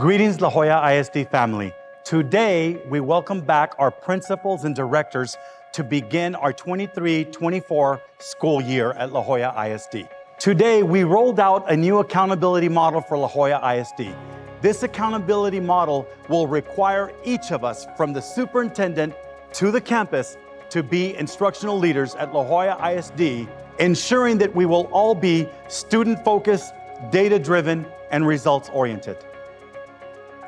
Greetings, La Joya ISD family. Today, we welcome back our principals and directors to begin our 23-24 school year at La Joya ISD. Today, we rolled out a new accountability model for La Joya ISD. This accountability model will require each of us, from the superintendent to the campus, to be instructional leaders at La Joya ISD, ensuring that we will all be student-focused, data-driven, and results-oriented.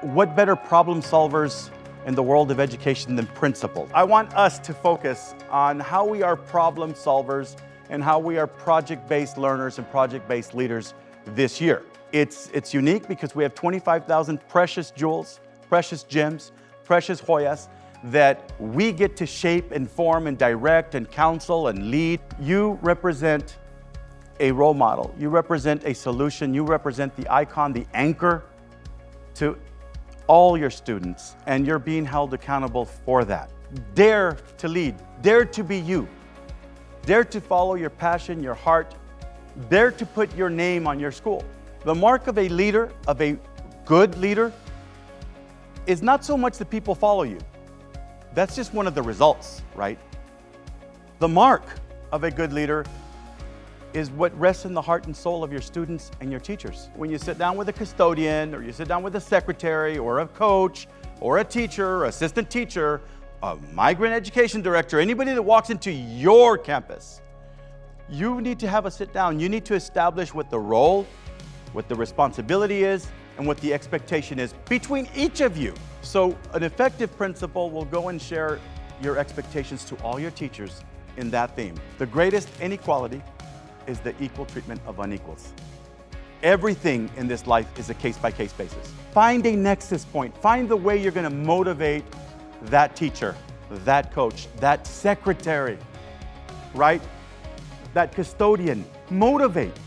What better problem solvers in the world of education than principals? I want us to focus on how we are problem solvers and how we are project-based learners and project-based leaders this year. It's unique because we have 25,000 precious jewels, precious gems, precious Joyas that we get to shape and form and direct and counsel and lead. You represent a role model. You represent a solution. You represent the icon, the anchor to all your students, and you're being held accountable for that. Dare to lead, dare to be you, dare to follow your passion, your heart, dare to put your name on your school. The mark of a leader, of a good leader, is not so much that people follow you. That's just one of the results, right? The mark of a good leader is what rests in the heart and soul of your students and your teachers. When you sit down with a custodian, or you sit down with a secretary, or a coach, or a teacher, or assistant teacher, a migrant education director, anybody that walks into your campus, you need to have a sit down. You need to establish what the role, what the responsibility is, and what the expectation is between each of you. So an effective principal will go and share your expectations to all your teachers in that theme. The greatest inequality is the equal treatment of unequals. Everything in this life is a case-by-case basis. Find a nexus point. Find the way you're going to motivate that teacher, that coach, that secretary, right? That custodian. Motivate.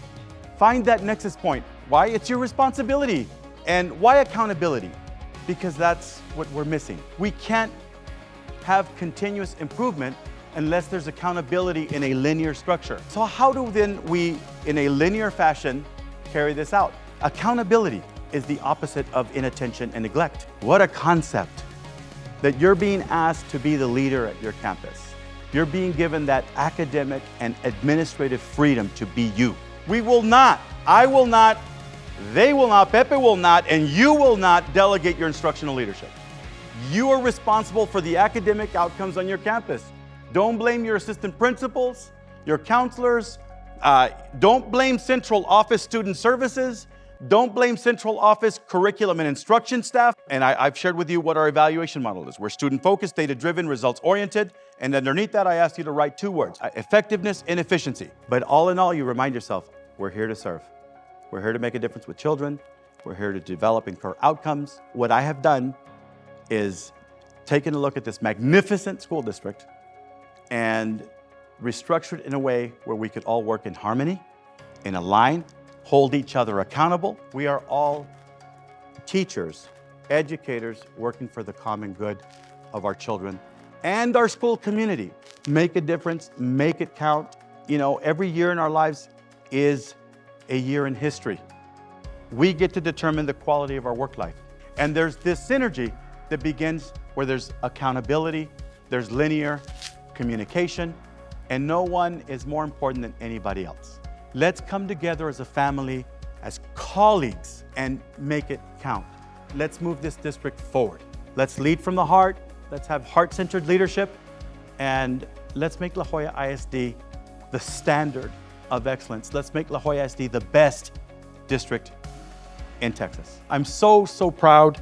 Find that nexus point. Why? It's your responsibility. And why accountability? Because that's what we're missing. We can't have continuous improvement unless there's accountability in a linear structure. So how do then we, in a linear fashion, carry this out? Accountability is the opposite of inattention and neglect. What a concept that you're being asked to be the leader at your campus. You're being given that academic and administrative freedom to be you. We will not, I will not, they will not, Pepe will not, and you will not delegate your instructional leadership. You are responsible for the academic outcomes on your campus. Don't blame your assistant principals, your counselors. Don't blame central office student services. Don't blame central office curriculum and instruction staff. And I've shared with you what our evaluation model is. We're student-focused, data-driven, results-oriented. And underneath that, I asked you to write two words: effectiveness and efficiency. But all in all, you remind yourself, we're here to serve. We're here to make a difference with children. We're here to develop and incur outcomes. What I have done is taken a look at this magnificent school district and restructured in a way where we could all work in harmony, in a line, hold each other accountable. We are all teachers, educators, working for the common good of our children and our school community. Make a difference, make it count. You know, every year in our lives is a year in history. We get to determine the quality of our work life. And there's this synergy that begins where there's accountability, there's linear communication, and no one is more important than anybody else. Let's come together as a family, as colleagues, and make it count. Let's move this district forward. Let's lead from the heart. Let's have heart-centered leadership, and let's make La Joya ISD the standard of excellence. Let's make La Joya ISD the best district in Texas. I'm so proud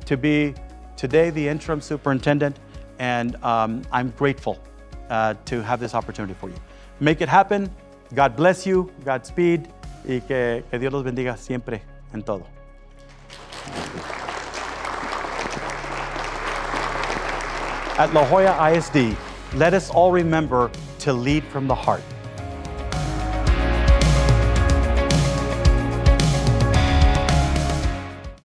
to be today the interim superintendent, and I'm grateful to have this opportunity for you. Make it happen. God bless you, Godspeed, y que Dios los bendiga siempre en todo. At La Joya ISD, let us all remember to lead from the heart.